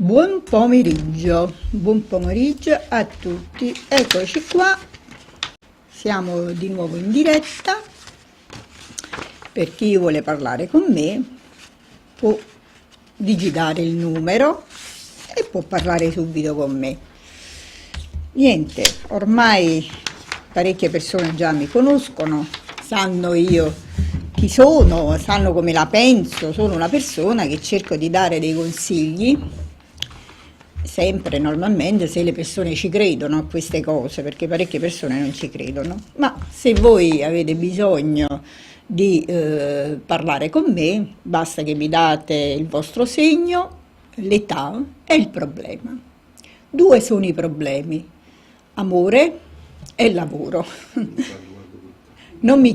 Buon pomeriggio a tutti, eccoci qua, siamo di nuovo in diretta. Per chi vuole parlare con me può digitare il numero e può parlare subito con me. Niente, ormai parecchie persone già mi conoscono, sanno io chi sono, sanno come la penso. Sono una persona che cerco di dare dei consigli, sempre normalmente, se le persone ci credono a queste cose, perché parecchie persone non ci credono. Ma se voi avete bisogno di parlare con me, basta che mi date il vostro segno, l'età e il problema. Due sono i problemi: amore e lavoro. Non mi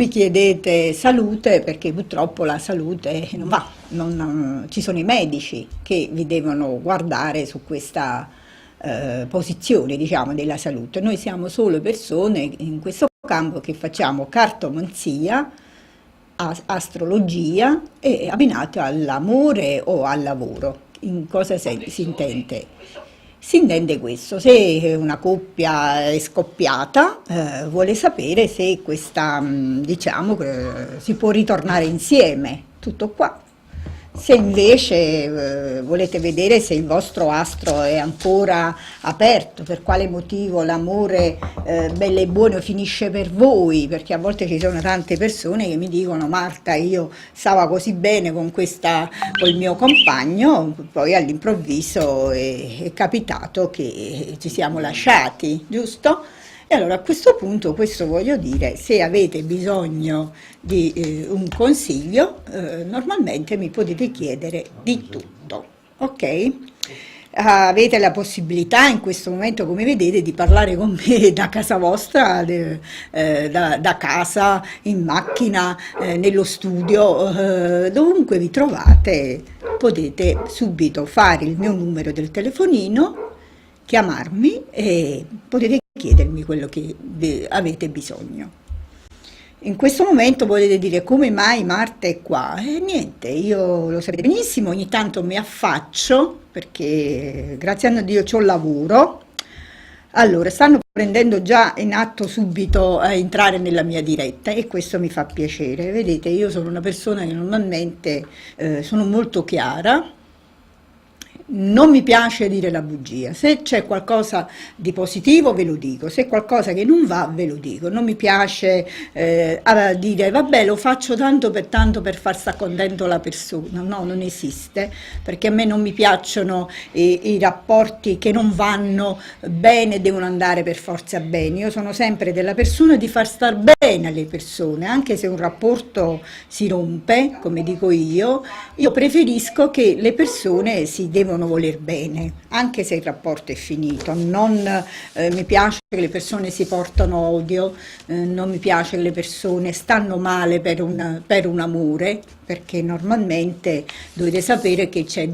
chiedete salute, perché purtroppo la salute non va, ci sono i medici che vi devono guardare su questa posizione, diciamo, della salute. Noi siamo solo persone in questo campo che facciamo cartomanzia, astrologia e abbinato all'amore o al lavoro. In cosa si intende? Si intende questo: se una coppia è scoppiata, vuole sapere se questa, diciamo, si può ritornare insieme, tutto qua. Se invece volete vedere se il vostro astro è ancora aperto, per quale motivo l'amore bello e buono finisce per voi, perché a volte ci sono tante persone che mi dicono: Marta, io stavo così bene con col mio compagno, poi all'improvviso è capitato che ci siamo lasciati, giusto? E allora a questo punto, questo voglio dire, se avete bisogno di un consiglio, normalmente mi potete chiedere di tutto, ok? Avete la possibilità in questo momento, come vedete, di parlare con me da casa vostra, da casa, in macchina, nello studio, dovunque vi trovate, potete subito fare il mio numero del telefonino, chiamarmi e potete chiedermi quello che avete bisogno. In questo momento potete dire: come mai Marta è qua? E niente, io lo sapete benissimo, ogni tanto mi affaccio perché grazie a Dio c'ho lavoro. Allora, stanno prendendo già in atto subito a entrare nella mia diretta e questo mi fa piacere. Vedete, io sono una persona che normalmente sono molto chiara. Non mi piace dire la bugia. Se c'è qualcosa di positivo ve lo dico, se qualcosa che non va ve lo dico. Non mi piace dire vabbè, lo faccio tanto per far sta contento la persona. No, non esiste, perché a me non mi piacciono i rapporti che non vanno bene, devono andare per forza bene. Io sono sempre della persona di far star bene alle persone, anche se un rapporto si rompe, come dico io preferisco che le persone si devono voler bene, anche se il rapporto è finito. Non mi piace che le persone si portano odio, non mi piace che le persone stanno male per un amore, perché normalmente dovete sapere che c'è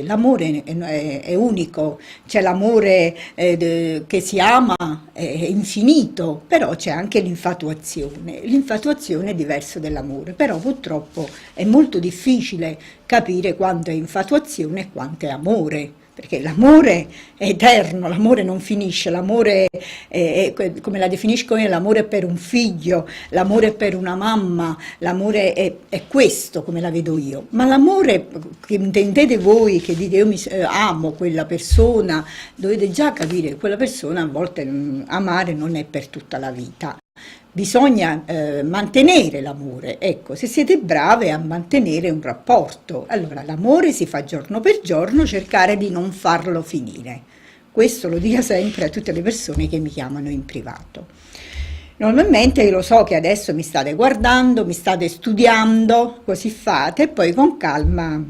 l'amore è unico, c'è l'amore che si ama, è infinito, però c'è anche l'infatuazione. L'infatuazione è diverso dall'amore, però purtroppo è molto difficile capire quanto è infatuazione e quanto è amore, perché l'amore è eterno, l'amore non finisce, l'amore è, come la definisco io, l'amore è per un figlio, l'amore è per una mamma, l'amore è questo come la vedo io. Ma l'amore che intendete voi, che dite io amo quella persona, dovete già capire che quella persona a volte amare non è per tutta la vita. Bisogna mantenere l'amore, ecco, se siete brave a mantenere un rapporto, allora l'amore si fa giorno per giorno, cercare di non farlo finire. Questo lo dico sempre a tutte le persone che mi chiamano in privato. Normalmente io lo so che adesso mi state guardando, mi state studiando, così fate, e poi con calma.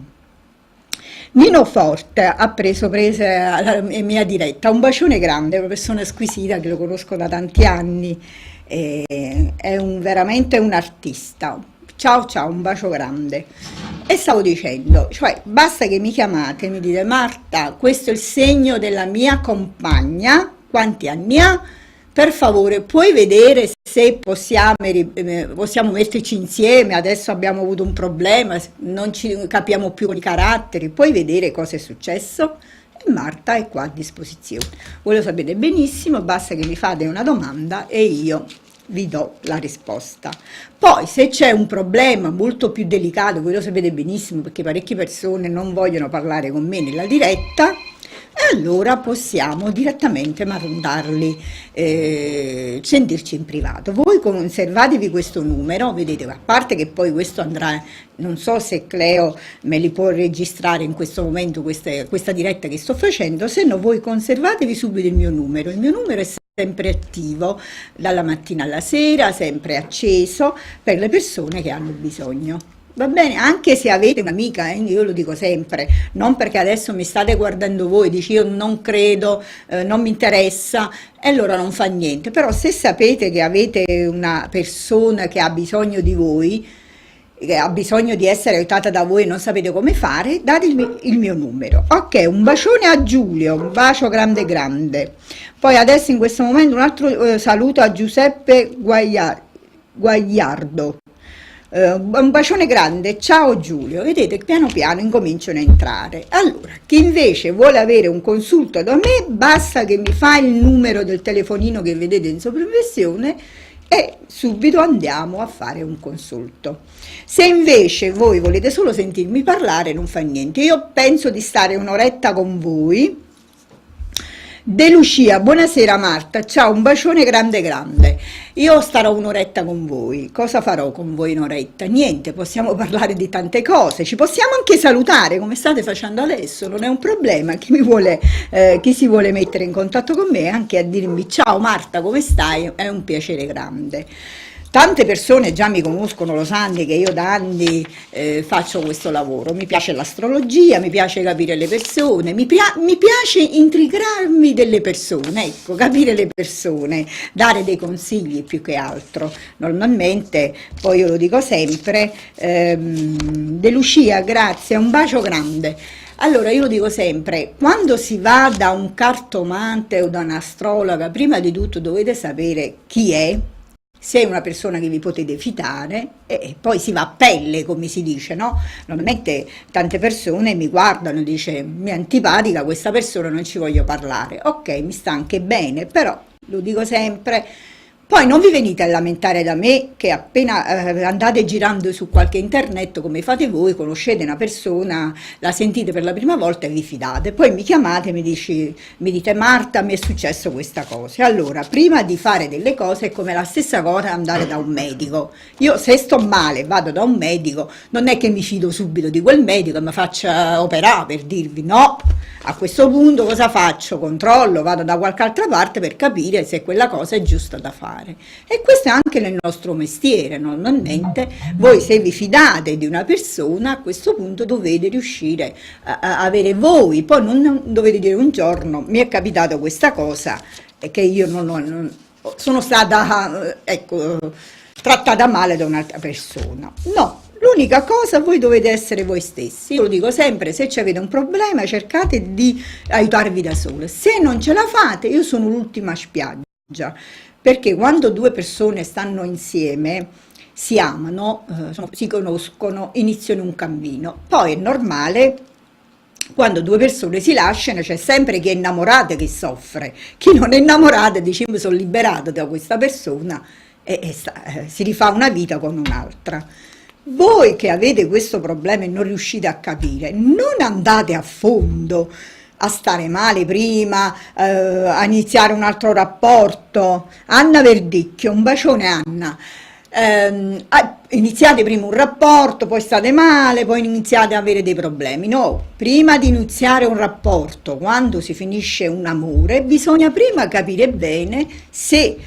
Nino Forte ha prese la mia diretta, un bacione grande, è una persona squisita che lo conosco da tanti anni. È veramente un artista. Ciao ciao, un bacio grande. E stavo dicendo, cioè basta che mi chiamate e mi dite: Marta, questo è il segno della mia compagna, quanti anni ha? per favore, puoi vedere se possiamo metterci insieme, adesso abbiamo avuto un problema, non ci capiamo più con i caratteri, puoi vedere cosa è successo? E Marta è qua a disposizione. Voi lo sapete benissimo, basta che mi fate una domanda e io vi do la risposta. Poi se c'è un problema molto più delicato, voi lo sapete benissimo perché parecchie persone non vogliono parlare con me nella diretta, e allora possiamo direttamente mandarli, sentirci in privato. Voi conservatevi questo numero, vedete, a parte che poi questo andrà, non so se Cleo me li può registrare in questo momento, questa diretta che sto facendo, se no voi conservatevi subito il mio numero è sempre attivo, dalla mattina alla sera, sempre acceso, per le persone che hanno bisogno. Va bene, anche se avete un'amica, io lo dico sempre, non perché adesso mi state guardando voi e dici io non credo, non mi interessa, e allora non fa niente, però se sapete che avete una persona che ha bisogno di voi, che ha bisogno di essere aiutata da voi e non sapete come fare, date il mio numero. Ok, un bacione a Giulio, un bacio grande grande. Poi adesso in questo momento un altro saluto a Giuseppe Guagliardo. Un bacione grande, ciao Giulio, vedete piano piano incominciano a entrare. Allora, chi invece vuole avere un consulto da me, basta che mi fa il numero del telefonino che vedete in sovraimpressione e subito andiamo a fare un consulto. Se invece voi volete solo sentirmi parlare, non fa niente, io penso di stare un'oretta con voi. De Lucia, buonasera Marta, ciao, un bacione grande grande. Io starò un'oretta con voi. Cosa farò con voi in un'oretta? Niente, possiamo parlare di tante cose, ci possiamo anche salutare come state facendo adesso, non è un problema. Chi si vuole mettere in contatto con me anche a dirmi ciao Marta, come stai? È un piacere grande. Tante persone già mi conoscono, lo sanno che io da anni faccio questo lavoro, mi piace l'astrologia, mi piace capire le persone, mi piace intrigarmi delle persone, ecco, capire le persone, dare dei consigli più che altro. Normalmente, poi io lo dico sempre, De Lucia, grazie, un bacio grande. Allora, io lo dico sempre, quando si va da un cartomante o da un'astrologa, prima di tutto dovete sapere chi è, se è una persona che vi potete fidare e poi si va a pelle, come si dice, no? Normalmente tante persone mi guardano e dicono mi è antipatica questa persona, non ci voglio parlare. Ok, mi sta anche bene, però lo dico sempre, poi non vi venite a lamentare da me che appena andate girando su qualche internet come fate voi, conoscete una persona, la sentite per la prima volta e vi fidate, poi mi chiamate e mi dite Marta mi è successo questa cosa. Allora prima di fare delle cose è come la stessa cosa andare da un medico. Io se sto male vado da un medico, non è che mi fido subito di quel medico e mi faccia operare, per dirvi no. A questo punto cosa faccio? Controllo, vado da qualche altra parte per capire se quella cosa è giusta da fare. E questo è anche nel nostro mestiere, normalmente voi se vi fidate di una persona a questo punto dovete riuscire a avere voi, poi non dovete dire un giorno mi è capitato questa cosa e che io non sono stata trattata male da un'altra persona, no. L'unica cosa, voi dovete essere voi stessi. Io lo dico sempre, se avete un problema cercate di aiutarvi da sole. Se non ce la fate, io sono l'ultima spiaggia, perché quando due persone stanno insieme, si amano, si conoscono, iniziano un cammino. Poi è normale, quando due persone si lasciano, c'è sempre chi è innamorato e chi soffre. Chi non è innamorato dice mi sono liberato da questa persona e si rifà una vita con un'altra. Voi che avete questo problema e non riuscite a capire, non andate a fondo a stare male prima, a iniziare un altro rapporto. Anna Verdicchio, un bacione Anna. Iniziate prima un rapporto, poi state male, poi iniziate ad avere dei problemi. No, prima di iniziare un rapporto, quando si finisce un amore, bisogna prima capire bene se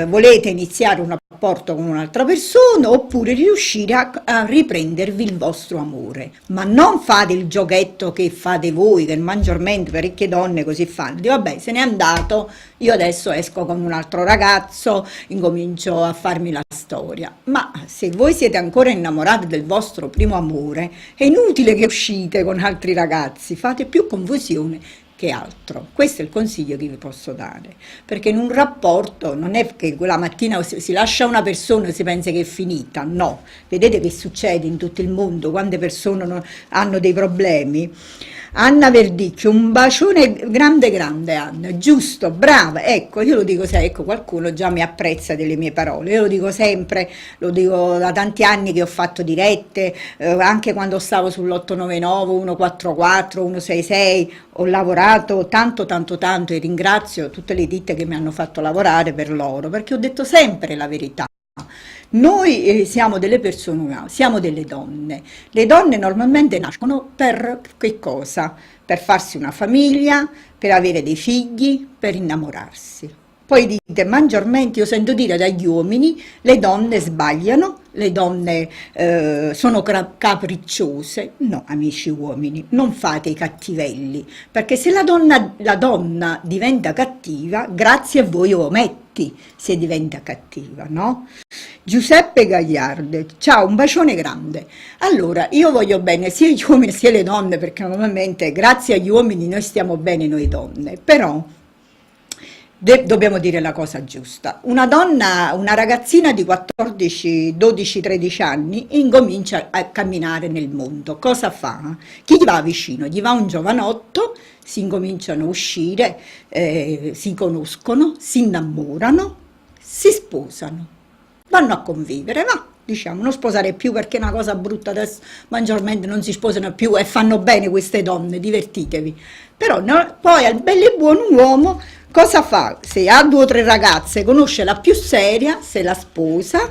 volete iniziare un rapporto con un'altra persona oppure riuscire a riprendervi il vostro amore, ma non fate il giochetto che fate voi, che maggiormente parecchie donne così fanno, dico vabbè se n'è andato, io adesso esco con un altro ragazzo, incomincio a farmi la storia. Ma se voi siete ancora innamorati del vostro primo amore, è inutile che uscite con altri ragazzi, fate più confusione. che altro. Questo è il consiglio che vi posso dare, perché in un rapporto non è che quella mattina si lascia una persona e si pensa che è finita, no. Vedete che succede in tutto il mondo, quante persone hanno dei problemi. Anna Verdicchio, un bacione grande grande Anna, giusto, brava, ecco, io lo dico sempre, ecco, qualcuno già mi apprezza delle mie parole, io lo dico sempre, lo dico da tanti anni che ho fatto dirette, anche quando stavo sull'899, 144, 166, ho lavorato tanto tanto tanto e ringrazio tutte le ditte che mi hanno fatto lavorare per loro, perché ho detto sempre la verità. Noi siamo delle persone umane, siamo delle donne. Le donne normalmente nascono per che cosa? Per farsi una famiglia, per avere dei figli, per innamorarsi. Poi dite, maggiormente io sento dire dagli uomini, le donne sbagliano, le donne sono capricciose. No, amici uomini, non fate i cattivelli, perché se la donna diventa cattiva, grazie a voi ometti se diventa cattiva, no? Giuseppe Gagliardi, ciao, un bacione grande. Allora, io voglio bene sia gli uomini sia le donne, perché normalmente grazie agli uomini noi stiamo bene noi donne, però dobbiamo dire la cosa giusta. Una donna, una ragazzina di 14, 12, 13 anni incomincia a camminare nel mondo. Cosa fa? Chi gli va vicino? Gli va un giovanotto, si incominciano a uscire, si conoscono, si innamorano, si sposano, vanno a convivere, va. Diciamo, non sposare più perché è una cosa brutta, adesso maggiormente non si sposano più e fanno bene queste donne, divertitevi. Però no, poi al bello e buono un uomo cosa fa? Se ha 2 o 3 ragazze, conosce la più seria, se la sposa,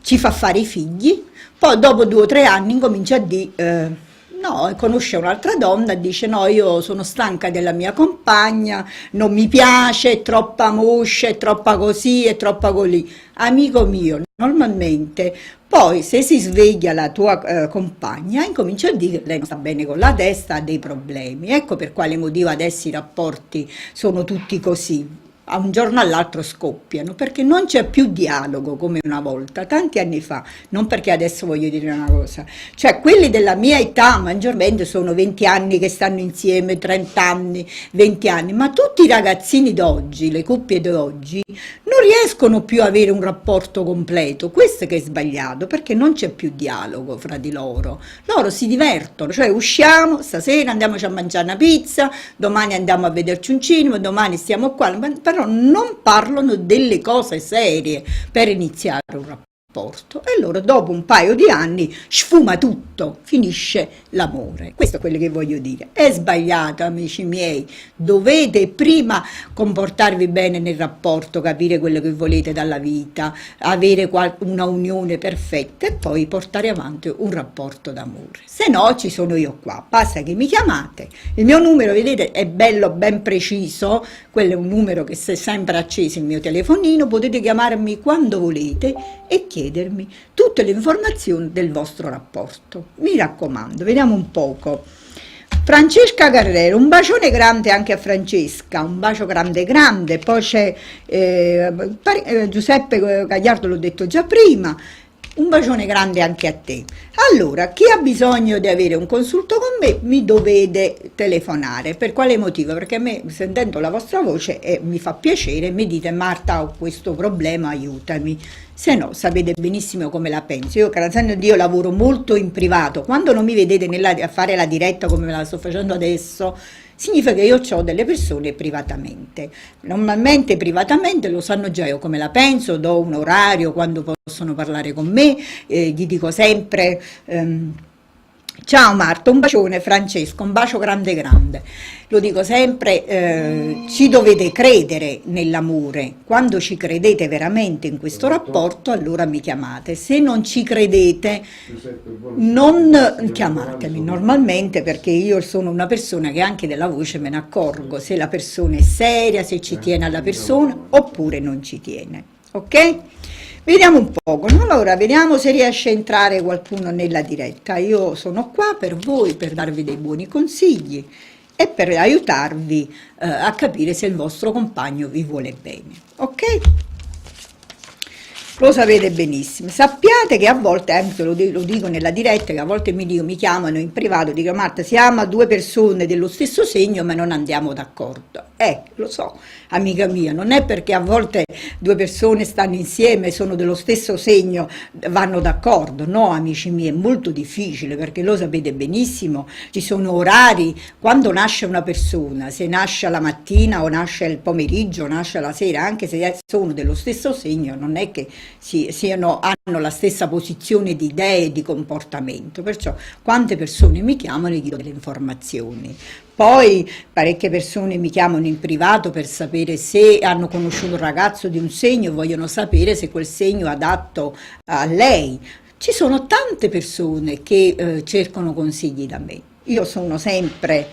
ci fa fare i figli, poi dopo 2 o 3 anni incomincia a dire no, conosce un'altra donna e dice no, io sono stanca della mia compagna, non mi piace, è troppa moscia, è troppa così, è troppa così. Amico mio, normalmente poi se si sveglia la tua compagna incomincia a dire che lei non sta bene con la testa, ha dei problemi. Ecco per quale motivo adesso i rapporti sono tutti così. A un giorno all'altro scoppiano, perché non c'è più dialogo come una volta, tanti anni fa, non perché adesso voglio dire una cosa, cioè quelli della mia età maggiormente sono 20 anni che stanno insieme, 30 anni, 20 anni, ma tutti i ragazzini d'oggi, le coppie d'oggi, non riescono più ad avere un rapporto completo, questo che è sbagliato, perché non c'è più dialogo fra di loro si divertono, cioè usciamo, stasera andiamoci a mangiare una pizza, domani andiamo a vederci un cinema, domani stiamo qua, però non parlano delle cose serie per iniziare un rapporto e loro dopo un paio di anni sfuma tutto, finisce l'amore. Questo è quello che voglio dire. È sbagliato, amici miei, dovete prima comportarvi bene nel rapporto, capire quello che volete dalla vita, avere una unione perfetta e poi portare avanti un rapporto d'amore. Se no ci sono io qua, basta che mi chiamate, il mio numero vedete è bello ben preciso, quello è un numero che se è sempre acceso il mio telefonino, potete chiamarmi quando volete e chiedermi tutte le informazioni del vostro rapporto. Mi raccomando, vediamo un poco. Francesca Carrero, un bacione grande anche a Francesca, un bacio grande grande, poi c'è Giuseppe Gagliardo, l'ho detto già prima, un bacione grande anche a te. Allora, chi ha bisogno di avere un consulto con me mi dovete telefonare. Per quale motivo? Perché a me, sentendo la vostra voce, mi fa piacere, mi dite Marta ho questo problema, aiutami. Se no, sapete benissimo come la penso. Io, grazie a Dio, lavoro molto in privato. Quando non mi vedete a fare la diretta come me la sto facendo adesso, significa che io ho delle persone privatamente. Normalmente privatamente lo sanno già io come la penso, do un orario quando possono parlare con me, gli dico sempre ciao Marta, un bacione Francesco, un bacio grande grande. Lo dico sempre, ci dovete credere nell'amore. Quando ci credete veramente in questo rapporto, allora mi chiamate. Se non ci credete, non chiamatemi normalmente, perché io sono una persona che anche della voce me ne accorgo, se la persona è seria, se ci tiene alla persona, oppure non ci tiene. Ok? Vediamo un poco, no? Allora vediamo se riesce a entrare qualcuno nella diretta. Io sono qua per voi, per darvi dei buoni consigli e per aiutarvi a capire se il vostro compagno vi vuole bene, ok? Lo sapete benissimo. Sappiate che a volte, anche lo dico nella diretta, che a volte mi chiamano in privato, dicono Marta, siamo due persone dello stesso segno ma non andiamo d'accordo. Lo so, amica mia, non è perché a volte due persone stanno insieme, sono dello stesso segno, vanno d'accordo. No, amici miei, è molto difficile perché lo sapete benissimo, ci sono orari, quando nasce una persona, se nasce la mattina o nasce il pomeriggio o nasce la sera, anche se sono dello stesso segno, non è che hanno la stessa posizione di idee e di comportamento, perciò quante persone mi chiamano e gli do delle informazioni. Poi parecchie persone mi chiamano in privato per sapere se hanno conosciuto un ragazzo di un segno, vogliono sapere se quel segno è adatto a lei. Ci sono tante persone che cercano consigli da me. Io sono sempre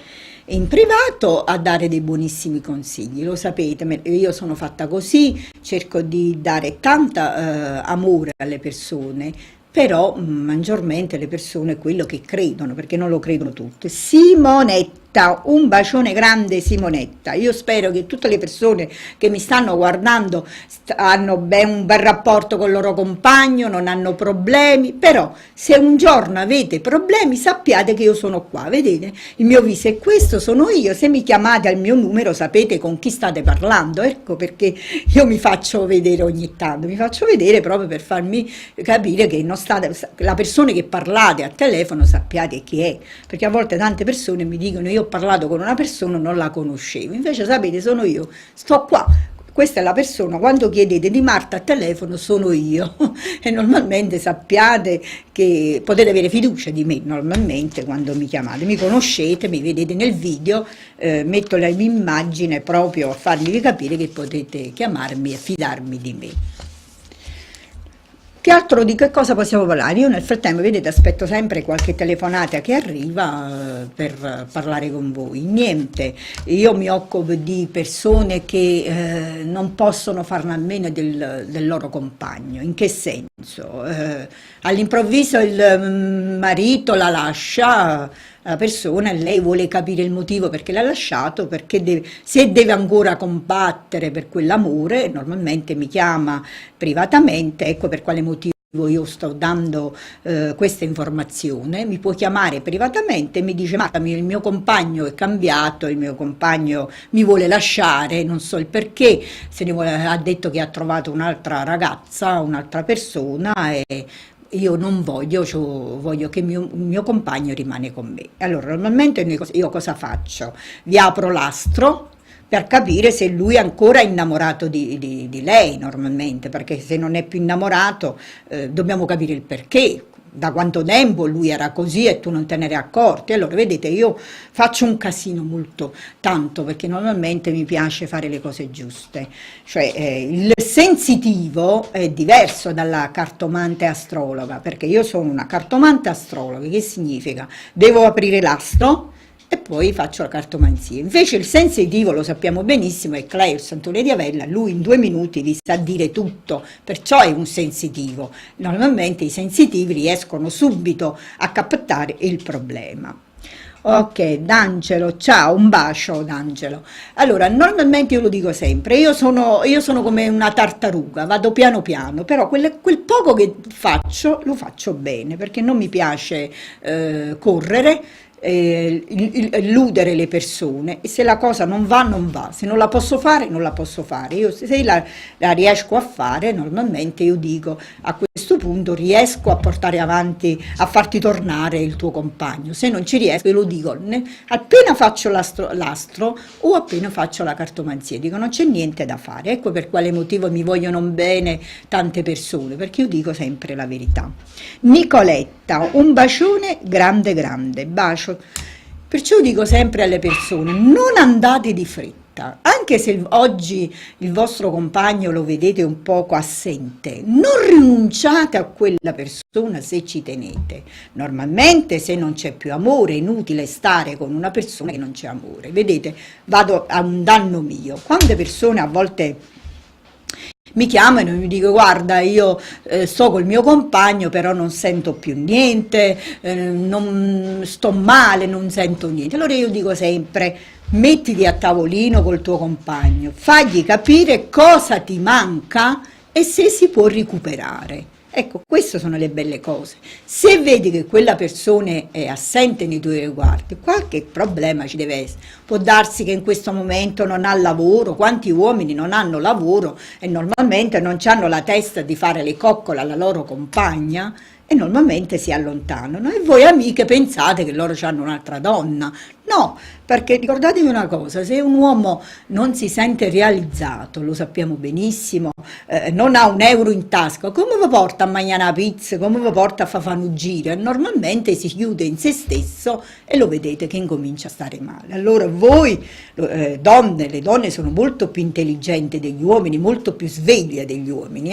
in privato a dare dei buonissimi consigli, lo sapete, io sono fatta così, cerco di dare tanta amore alle persone, però maggiormente le persone quello che credono, perché non lo credono tutte. Simonetta, un bacione grande Simonetta, io spero che tutte le persone che mi stanno guardando hanno un bel rapporto con il loro compagno, non hanno problemi, però se un giorno avete problemi sappiate che io sono qua, vedete? Il mio viso è questo, sono io, se mi chiamate al mio numero sapete con chi state parlando, ecco perché io mi faccio vedere ogni tanto, mi faccio vedere proprio per farmi capire che non state, la persona che parlate a telefono sappiate chi è, perché a volte tante persone mi dicono io ho parlato con una persona non la conoscevo, invece sapete sono io, sto qua, questa è la persona, quando chiedete di Marta a telefono sono io e normalmente sappiate che potete avere fiducia di me normalmente quando mi chiamate, mi conoscete, mi vedete nel video, metto la mia immagine proprio a farvi capire che potete chiamarmi e fidarmi di me. Che altro di che cosa possiamo parlare? Io nel frattempo, vedete, aspetto sempre qualche telefonata che arriva per parlare con voi. Niente, io mi occupo di persone che non possono farne a meno del loro compagno. In che senso? All'improvviso il marito la lascia, la persona, lei vuole capire il motivo perché l'ha lasciato, perché se deve ancora combattere per quell'amore, normalmente mi chiama privatamente, ecco per quale motivo io sto dando questa informazione, mi può chiamare privatamente e mi dice Marta, il mio compagno è cambiato, il mio compagno mi vuole lasciare, non so il perché, ha detto che ha trovato un'altra ragazza, un'altra persona e io non voglio, voglio che il mio compagno rimane con me. Allora normalmente io cosa faccio? Vi apro l'astro per capire se lui è ancora innamorato di lei normalmente, perché se non è più innamorato dobbiamo capire il perché, da quanto tempo lui era così e tu non te ne eri accorti. Allora vedete io faccio un casino molto tanto perché normalmente mi piace fare le cose giuste, cioè il sensitivo è diverso dalla cartomante astrologa, perché io sono una cartomante astrologa, che significa devo aprire l'astro e poi faccio la cartomanzia. Invece il sensitivo, lo sappiamo benissimo, è Claire Santone di Avella, lui in 2 minuti vi sa dire tutto, perciò è un sensitivo. Normalmente i sensitivi riescono subito a captare il problema. Ok, D'Angelo, ciao, un bacio D'Angelo. Allora, normalmente io lo dico sempre, io sono come una tartaruga, vado piano piano, però quel poco che faccio lo faccio bene, perché non mi piace correre, illudere le persone e se la cosa non va non va, se non la posso fare non la posso fare, io se la riesco a fare normalmente io dico a questo punto riesco a portare avanti, a farti tornare il tuo compagno, se non ci riesco io lo dico appena faccio l'astro o appena faccio la cartomanzia, dico non c'è niente da fare, ecco per quale motivo mi vogliono bene tante persone, perché io dico sempre la verità. Nicoletta, un bacione grande grande, bacio. Perciò dico sempre alle persone, non andate di fretta, anche se oggi il vostro compagno lo vedete un poco assente, non rinunciate a quella persona se ci tenete. Normalmente se non c'è più amore è inutile stare con una persona che non c'è amore, vedete, vado a un danno mio. Quante persone a volte mi chiamano e mi dicono guarda io sto col mio compagno però non sento più niente, non sto male, non sento niente, allora io dico sempre mettiti a tavolino col tuo compagno, fagli capire cosa ti manca e se si può recuperare. Ecco, queste sono le belle cose. Se vedi che quella persona è assente nei tuoi riguardi, qualche problema ci deve essere. Può darsi che in questo momento non ha lavoro, quanti uomini non hanno lavoro e normalmente non hanno la testa di fare le coccole alla loro compagna e normalmente si allontanano. E voi amiche pensate che loro hanno un'altra donna. No, perché ricordatevi una cosa, se un uomo non si sente realizzato, lo sappiamo benissimo, non ha un euro in tasca, come vi porta a mangiare una pizza, come vi porta a fare un giro? Normalmente si chiude in se stesso e lo vedete che incomincia a stare male. Allora voi, donne, le donne sono molto più intelligenti degli uomini, molto più sveglie degli uomini,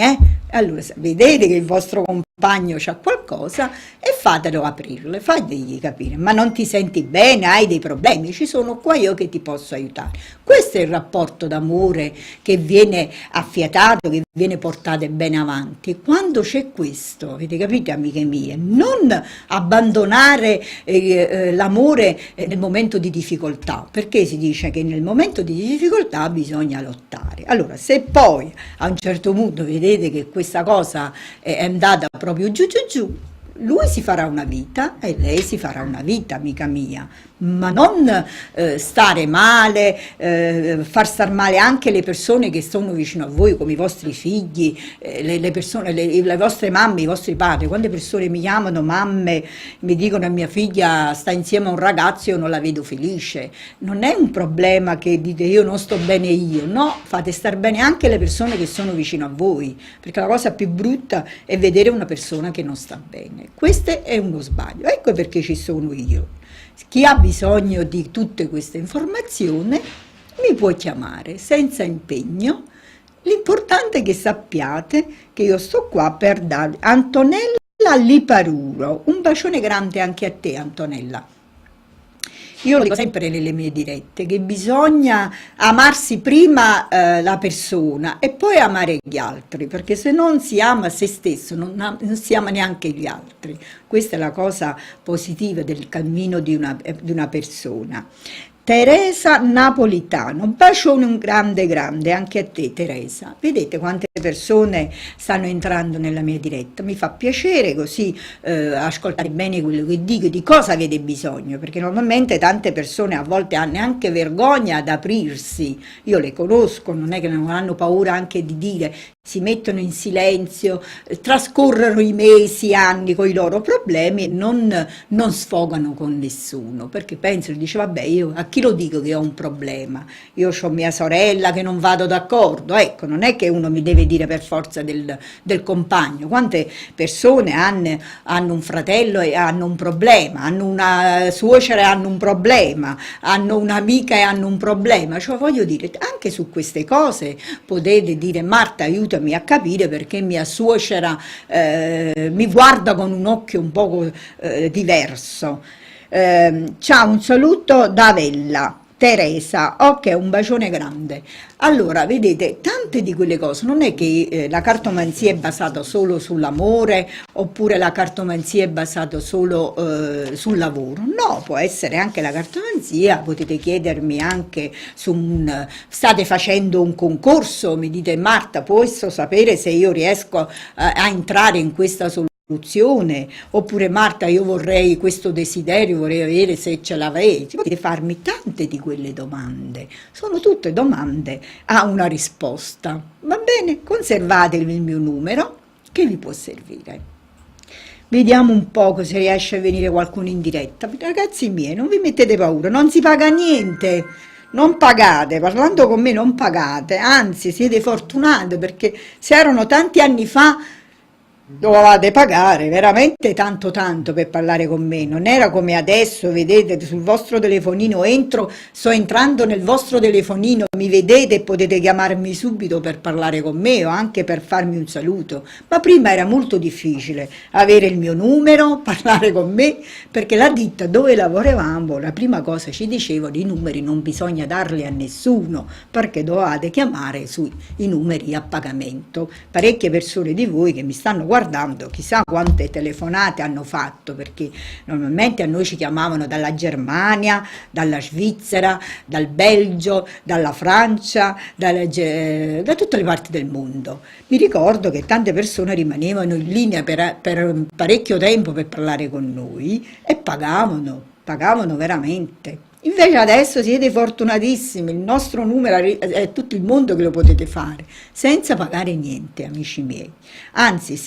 Allora vedete che il vostro compagno c'ha qualcosa e fatelo aprirle, fategli capire, ma non ti senti bene, hai dei problemi, ci sono qua io che ti posso aiutare. Questo è il rapporto d'amore che viene affiatato, che viene portato bene avanti. Quando c'è questo, avete capito amiche mie, non abbandonare l'amore nel momento di difficoltà, perché si dice che nel momento di difficoltà bisogna lottare. Allora, se poi a un certo punto vedete che questa cosa è andata proprio giù giù giù, lui si farà una vita e lei si farà una vita, amica mia, ma non stare male, far star male anche le persone che sono vicino a voi, come i vostri figli, le persone, le vostre mamme, i vostri padri. Quante persone mi chiamano mamme, mi dicono mia figlia sta insieme a un ragazzo e io non la vedo felice. Non è un problema che dite io non sto bene io, no, fate star bene anche le persone che sono vicino a voi, perché la cosa più brutta è vedere una persona che non sta bene. Questo è uno sbaglio, ecco perché ci sono io. Chi ha bisogno di tutte queste informazioni mi può chiamare senza impegno. L'importante è che sappiate che io sto qua per dare Antonella Liparuro. Un bacione grande anche a te, Antonella. Io lo dico sempre nelle mie dirette, che bisogna amarsi prima la persona e poi amare gli altri, perché se non si ama se stesso non si ama neanche gli altri. Questa è la cosa positiva del cammino di una persona. Teresa Napolitano, un bacione un grande grande anche a te Teresa. Vedete quante persone stanno entrando nella mia diretta, mi fa piacere così ascoltare bene quello che dico, di cosa avete bisogno, perché normalmente tante persone a volte hanno anche vergogna ad aprirsi, io le conosco, non è che non hanno paura anche di dire, si mettono in silenzio, trascorrono i mesi, anni con i loro problemi e non sfogano con nessuno, perché pensano, dice vabbè io a chi lo dico che ho un problema, io ho mia sorella che non vado d'accordo, ecco, non è che uno mi deve dire per forza del compagno. Quante persone hanno un fratello e hanno un problema, hanno una suocera e hanno un problema, hanno un'amica e hanno un problema, cioè voglio dire, anche su queste cose potete dire Marta aiutami a capire perché mia suocera mi guarda con un occhio un poco diverso. Ciao, un saluto da Avella. Teresa, ok, un bacione grande. Allora, vedete, tante di quelle cose, non è che la cartomanzia è basata solo sull'amore oppure la cartomanzia è basata solo sul lavoro. No, può essere anche la cartomanzia, potete chiedermi anche state facendo un concorso, mi dite Marta, posso sapere se io riesco a entrare in questa soluzione? Oppure Marta io vorrei questo desiderio, vorrei avere se ce l'avrei, potete farmi tante di quelle domande, sono tutte domande a una risposta, va bene? Conservatevi il mio numero che vi può servire. Vediamo un po' se riesce a venire qualcuno in diretta. Ragazzi miei, non vi mettete paura, non si paga niente. Non pagate, parlando con me non pagate, anzi siete fortunate perché se erano tanti anni fa dovevate pagare veramente tanto tanto per parlare con me, non era come adesso, vedete sul vostro telefonino, sto entrando nel vostro telefonino, mi vedete e potete chiamarmi subito per parlare con me o anche per farmi un saluto, ma prima era molto difficile avere il mio numero, parlare con me, perché la ditta dove lavoravamo, la prima cosa ci dicevano, i numeri non bisogna darli a nessuno, perché dovevate chiamare sui numeri a pagamento. Parecchie persone di voi che mi stanno guardando guardando, chissà quante telefonate hanno fatto, perché normalmente a noi ci chiamavano dalla Germania, dalla Svizzera, dal Belgio, dalla Francia, da tutte le parti del mondo. Mi ricordo che tante persone rimanevano in linea per parecchio tempo per parlare con noi e pagavano veramente. Invece adesso siete fortunatissimi, il nostro numero è tutto il mondo che lo potete fare, senza pagare niente, amici miei. Anzi,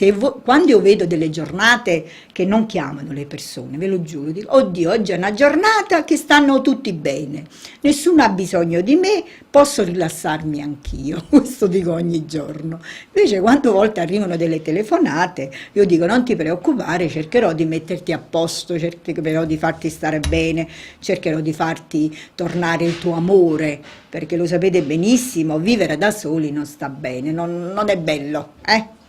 quando io vedo delle giornate che non chiamano le persone, ve lo giuro, dico, oddio, oggi è una giornata che stanno tutti bene, nessuno ha bisogno di me, posso rilassarmi anch'io, questo dico ogni giorno. Invece quante volte arrivano delle telefonate, io dico non ti preoccupare, cercherò di metterti a posto, cercherò di farti stare bene, cercherò di farti tornare il tuo amore, perché lo sapete benissimo, vivere da soli non sta bene, non è bello, eh?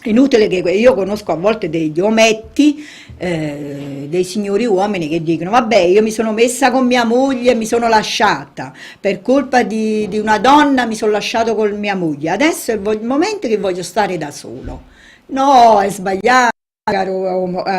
È inutile che io conosco a volte degli ometti, dei signori uomini che dicono vabbè io mi sono messa con mia moglie e mi sono lasciata, per colpa di una donna mi sono lasciato con mia moglie, adesso è il momento che voglio stare da solo. No, è sbagliato. Caro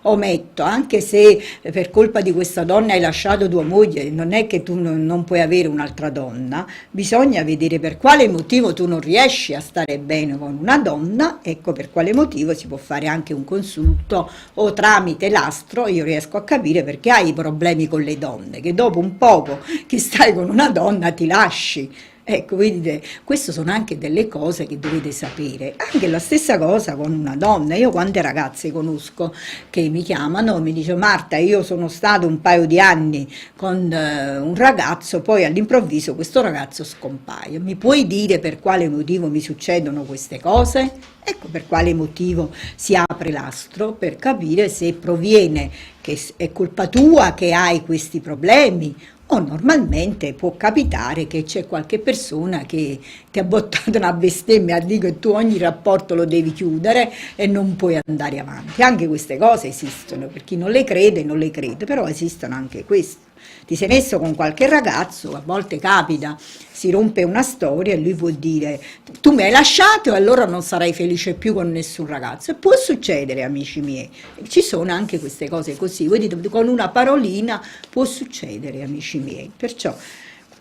ometto, anche se per colpa di questa donna hai lasciato tua moglie, non è che tu non puoi avere un'altra donna, bisogna vedere per quale motivo tu non riesci a stare bene con una donna, ecco per quale motivo si può fare anche un consulto o tramite l'astro io riesco a capire perché hai i problemi con le donne, che dopo un poco che stai con una donna ti lasci. Ecco, vedete, queste sono anche delle cose che dovete sapere. Anche la stessa cosa con una donna. Io quante ragazze conosco che mi chiamano, mi dicono Marta, io sono stato un paio di anni con un ragazzo, poi all'improvviso questo ragazzo scompaia. Mi puoi dire per quale motivo mi succedono queste cose? Ecco per quale motivo si apre l'astro, per capire se proviene che è colpa tua che hai questi problemi o normalmente può capitare che c'è qualche persona che ti ha buttato una bestemmia, dico che tu ogni rapporto lo devi chiudere e non puoi andare avanti. Anche queste cose esistono, per chi non le crede, non le crede, però esistono anche queste. Ti sei messo con qualche ragazzo, a volte capita, si rompe una storia e lui può dire tu mi hai lasciato e allora non sarai felice più con nessun ragazzo. E può succedere, amici miei, ci sono anche queste cose così, voi dite con una parolina può succedere, amici miei, perciò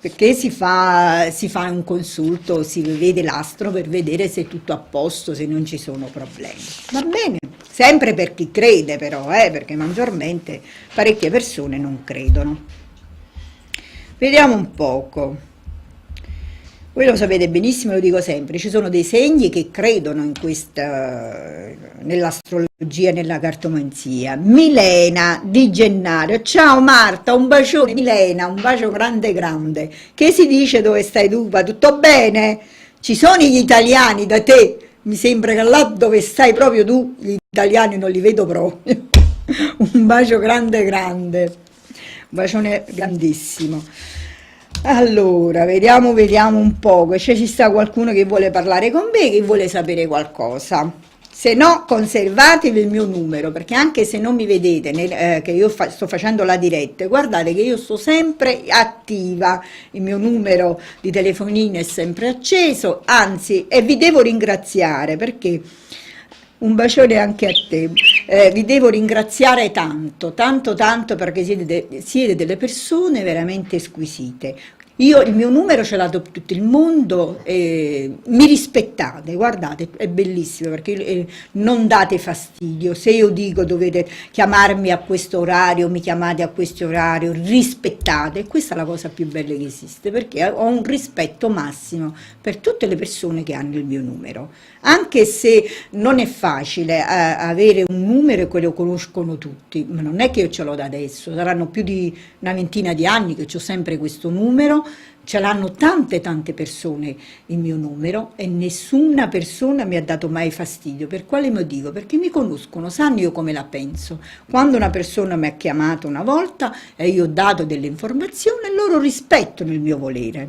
perché si fa un consulto, si vede l'astro per vedere se è tutto a posto, se non ci sono problemi. Va bene? Sempre per chi crede però, perché maggiormente parecchie persone non credono. Vediamo un poco. Voi lo sapete benissimo, lo dico sempre, ci sono dei segni che credono in nell'astrologia e nella cartomanzia. Milena di Gennaio, ciao Marta, un bacione Milena, un bacio grande grande. Che si dice dove stai tu? Va tutto bene? Ci sono gli italiani da te? Mi sembra che là dove stai proprio tu, gli italiani non li vedo proprio. Un bacio grande grande, un bacione grandissimo. Allora, vediamo un po', se ci sta qualcuno che vuole parlare con me, che vuole sapere qualcosa. Se no, conservatevi il mio numero, perché anche se non mi vedete, che io sto facendo la diretta, guardate che io sto sempre attiva, il mio numero di telefonino è sempre acceso, anzi, e vi devo ringraziare, perché un bacione anche a te, vi devo ringraziare tanto, perché siete delle persone veramente squisite. Il mio numero ce l'ha tutto il mondo, mi rispettate, guardate, è bellissimo perché non date fastidio, se io dico dovete chiamarmi a questo orario, mi chiamate a questo orario, rispettate, questa è la cosa più bella che esiste, perché ho un rispetto massimo per tutte le persone che hanno il mio numero, anche se non è facile avere un numero che lo conoscono tutti, ma non è che io ce l'ho da adesso, saranno più di una ventina di anni che ho sempre questo numero. Ce l'hanno tante persone il mio numero e nessuna persona mi ha dato mai fastidio. Per quale motivo? Perché mi conoscono, sanno io come la penso. Quando una persona mi ha chiamato una volta e io ho dato delle informazioni, loro rispettano il mio volere.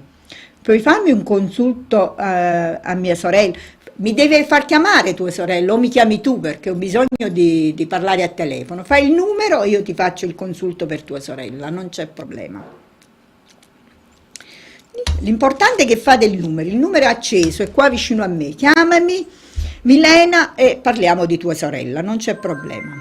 Puoi farmi un consulto a mia sorella? Mi deve far chiamare tua sorella o mi chiami tu perché ho bisogno di parlare a telefono. Fai il numero e io ti faccio il consulto per tua sorella, non c'è problema. L'importante è che fate il numero è acceso, è qua vicino a me, chiamami, Milena, e parliamo di tua sorella, non c'è problema.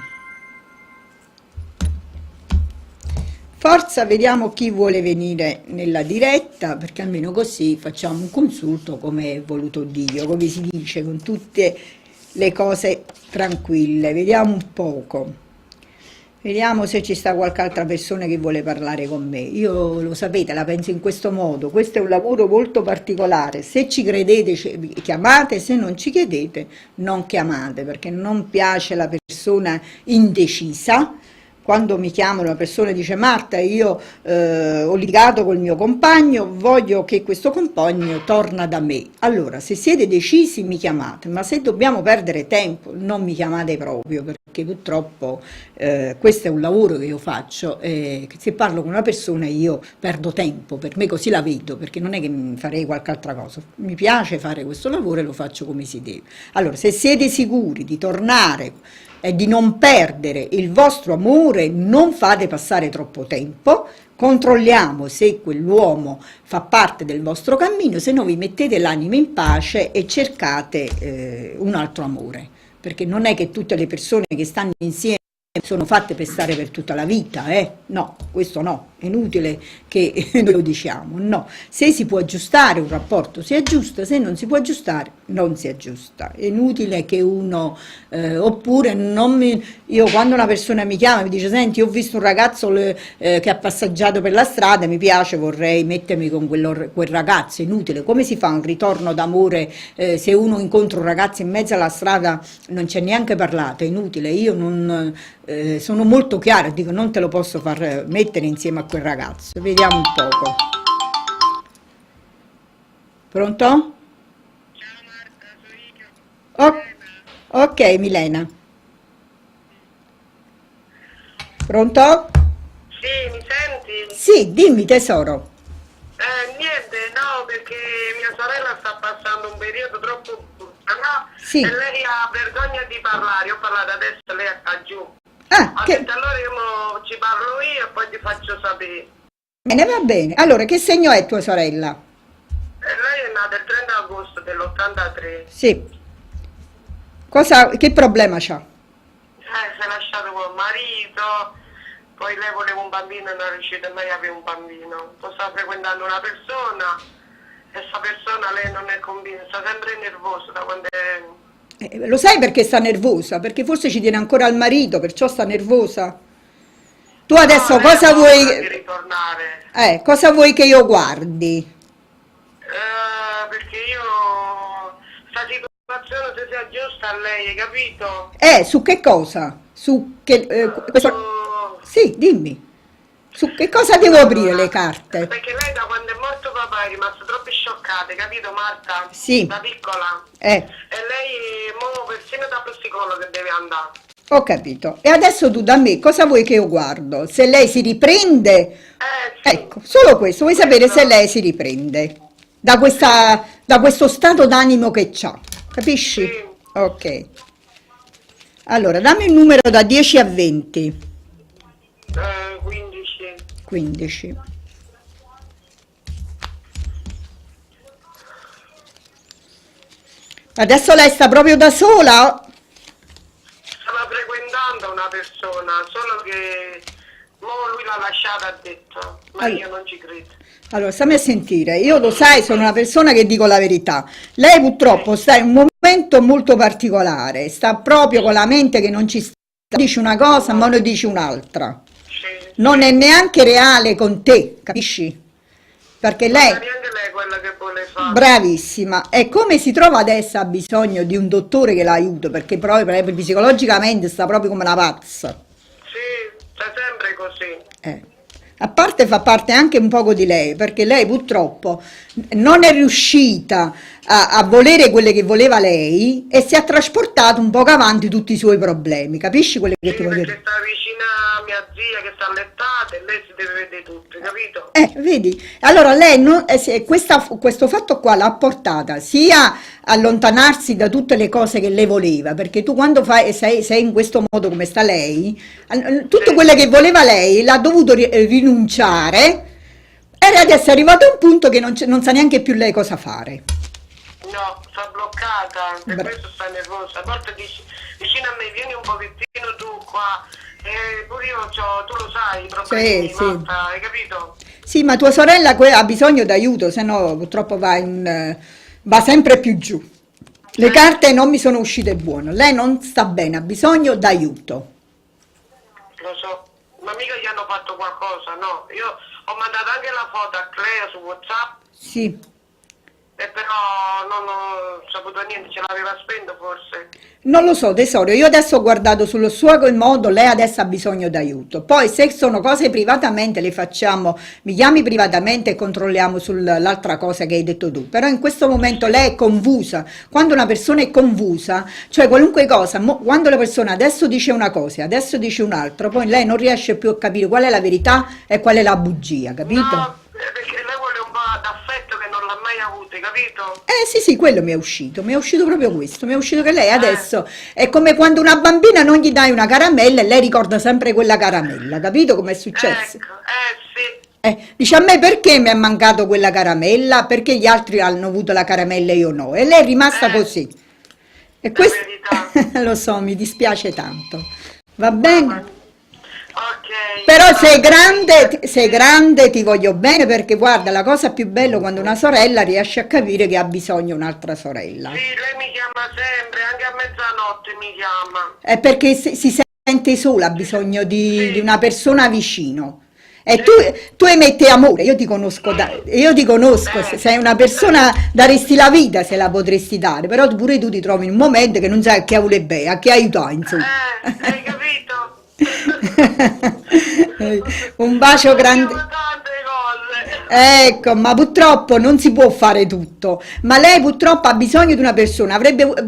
Forza, vediamo chi vuole venire nella diretta, perché almeno così facciamo un consulto come è voluto Dio, come si dice, con tutte le cose tranquille. Vediamo un poco. Vediamo se ci sta qualche altra persona che vuole parlare con me. Io, lo sapete, la penso in questo modo. Questo è un lavoro molto particolare. Se ci credete, chiamate, se non ci credete, non chiamate, perché non piace la persona indecisa. Quando mi chiama una persona e dice Marta, io ho litigato col mio compagno, voglio che questo compagno torna da me. Allora, se siete decisi mi chiamate, ma se dobbiamo perdere tempo non mi chiamate proprio, perché purtroppo questo è un lavoro che io faccio e se parlo con una persona io perdo tempo, per me così la vedo, perché non è che farei qualche altra cosa. Mi piace fare questo lavoro e lo faccio come si deve. Allora, se siete sicuri di tornare e di non perdere il vostro amore, non fate passare troppo tempo, controlliamo se quell'uomo fa parte del vostro cammino, se no vi mettete l'anima in pace e cercate un altro amore, perché non è che tutte le persone che stanno insieme sono fatte per stare per tutta la vita, no, questo no, è inutile che noi lo diciamo, no, se si può aggiustare un rapporto si aggiusta, se non si può aggiustare non si aggiusta, è inutile che uno, oppure io quando una persona mi chiama e mi dice senti ho visto un ragazzo che ha passeggiato per la strada, mi piace, vorrei mettermi con quel ragazzo, è inutile, come si fa un ritorno d'amore se uno incontra un ragazzo in mezzo alla strada, non c'è neanche parlato, è inutile, io non... sono molto chiara, dico non te lo posso far mettere insieme a quel ragazzo. Vediamo un poco. Pronto? Ciao Marta, sono io. Ok, Milena. Pronto? Sì, mi senti? Sì, dimmi tesoro. Niente, no, perché mia sorella sta passando un periodo troppo brutto, no? Sì. E lei ha vergogna di parlare, ho parlato adesso, lei sta giù. Ah, Ho detto allora ci parlo io e poi ti faccio sapere. bene, va bene. Allora, che segno è tua sorella? E lei è nata il 30 agosto dell'83. Sì. Che problema c'ha? Si è lasciato col marito, poi lei voleva un bambino e non è riuscita mai a avere un bambino. Poi sta frequentando una persona e questa persona lei non è convinta, sta sempre nervosa da quando è... Lo sai perché sta nervosa? Perché forse ci tiene ancora al marito, perciò sta nervosa. Tu adesso No, lei cosa ha paura di vuoi? ritornare. Cosa vuoi che io guardi? Perché io sta situazione se sia giusta a lei, hai capito? Su che cosa? Su che, Sì, dimmi. Su che cosa devo aprire le carte? Perché lei da quando è morto papà è rimasta troppo scioccata, hai capito Marta? Sì. Da piccola. Eh, E lei mo persino da psicologo che deve andare. Ho capito. E adesso tu da me cosa vuoi che io guardo? Se lei si riprende? Sì. Ecco, solo questo. Vuoi sapere se lei si riprende da questo stato d'animo che c'ha? Capisci? Sì. Ok. Allora, dammi un numero da 10 a 20. 15. 15. Adesso lei sta proprio da sola? Stava frequentando una persona, solo che mo lui l'ha lasciata, ha detto, ma io non ci credo. Allora, stammi a sentire, io lo sai, sono una persona che dico la verità. Lei purtroppo sta in un momento molto particolare, sta proprio con la mente che non ci sta, dice una cosa ma ne dice un'altra. Non è neanche reale con te, capisci? Perché lei... Non è neanche lei quella che vuole fare. Bravissima, e come si trova adesso ha bisogno di un dottore che l'aiuti, perché proprio psicologicamente sta proprio come una pazza. Sì, sta sempre così. A parte fa parte anche un poco di lei, perché lei purtroppo non è riuscita a volere quelle che voleva lei e si è trasportato un poco avanti tutti i suoi problemi, capisci quello che ti voglio dire? Perché sta vicina a mia zia che sta allettata e lei si deve vedere tutto, capito? Vedi? Allora lei questo fatto qua l'ha portata sia a allontanarsi da tutte le cose che lei voleva, perché tu quando sei in questo modo come sta lei, tutto quello che voleva lei l'ha dovuto rinunciare e adesso è arrivato a un punto che non sa neanche più lei cosa fare. No, sta bloccata, per Bra- questo sta nervosa. A volte dici, vicino a me, vieni un pochettino tu qua. Pure io tu lo sai, i problemi, Sì, sì. Marta, hai capito? Sì, ma tua sorella ha bisogno d'aiuto, se no purtroppo va sempre più giù. Le carte non mi sono uscite buone, lei non sta bene, ha bisogno d'aiuto. Lo so, ma mica gli hanno fatto qualcosa, no? Io ho mandato anche la foto a Clea su WhatsApp Sì. e però non ho saputo niente, ce l'aveva spento forse. Non lo so, tesoro, io adesso ho guardato sullo suo modo, lei adesso ha bisogno d'aiuto. Poi se sono cose privatamente le facciamo, mi chiami privatamente e controlliamo sull'altra cosa che hai detto tu. Però in questo momento lei è confusa. Quando una persona è confusa, cioè qualunque cosa, quando la persona adesso dice una cosa, adesso dice un'altra, poi lei non riesce più a capire qual è la verità e qual è la bugia, capito? No, perché lei vuole un po' d'affetto che non l'ha mai avuto, hai capito? Sì, sì, quello mi è uscito proprio questo, mi è uscito che lei adesso è come quando una bambina non gli dai una caramella e lei ricorda sempre quella caramella, capito come è successo? Ecco, sì, Dice a me perché mi è mancato quella caramella, perché gli altri hanno avuto la caramella e io no, e lei è rimasta così. E la questo verità. lo so, mi dispiace tanto, va Vabbè. bene? Ok, Però vabbè. sei grande, ti voglio bene perché guarda, la cosa più bella quando una sorella riesce a capire che ha bisogno di un'altra sorella. Sì, lei mi chiama sempre, anche a mezzanotte mi chiama. È perché si sente sola, ha bisogno di Sì, una persona vicino. E sì. tu emetti amore, io ti conosco, se Eh, sei una persona, daresti la vita se la potresti dare, però pure tu ti trovi in un momento che non sai a chi vuole bene, a chi aiutare, insomma. hai capito? Un bacio grande. Facciamo tante cose. Ecco, ma purtroppo non si può fare tutto. Ma lei purtroppo ha bisogno di una persona,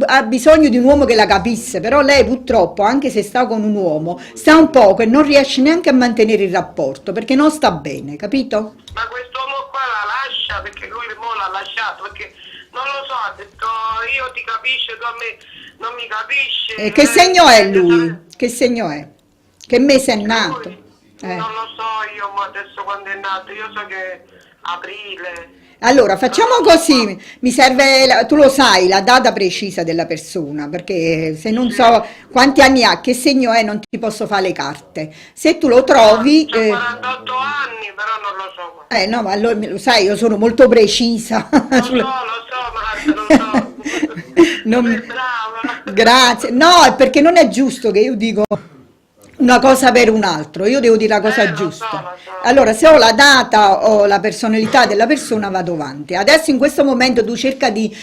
ha bisogno di un uomo che la capisse, però lei purtroppo, anche se sta con un uomo, sta un po' che non riesce neanche a mantenere il rapporto perché non sta bene, capito? Ma quest'uomo qua la lascia perché lui mo l'ha lasciato, perché non lo so, ha detto io ti capisco, tu a me non mi capisci. Che segno è lui? Che segno è? Che mese è nato? Lui, non lo so io ma adesso quando è nato, io so che aprile. Allora, facciamo Non lo così, mi serve, tu lo sai, la data precisa della persona, perché se non so. so quanti anni ha, che segno è, non ti posso fare le carte. Se tu lo trovi, C'ho 48 anni, però non lo so. no, ma allora lo sai, io sono molto precisa. Lo so, Marta, lo so. Non- Sei brava. Grazie, no, è perché non è giusto che io dico una cosa per un altro, io devo dire la cosa Lo so, giusta. lo so. Allora, se ho la data o la personalità della persona, vado avanti. Adesso in questo momento tu cerca di,